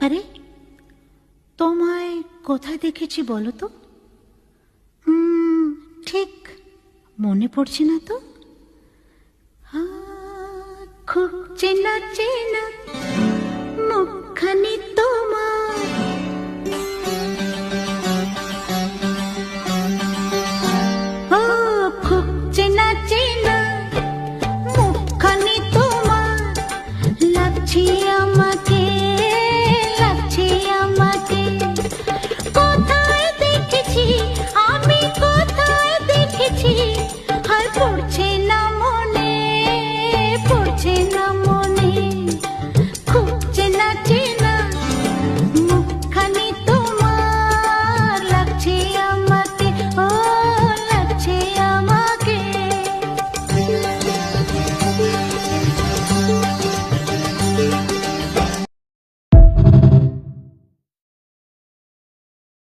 আরে, তোমায় কোথায় দেখেছি বলো তো? ঠিক মনে পড়ছে না তো। খুব চেনা চেনা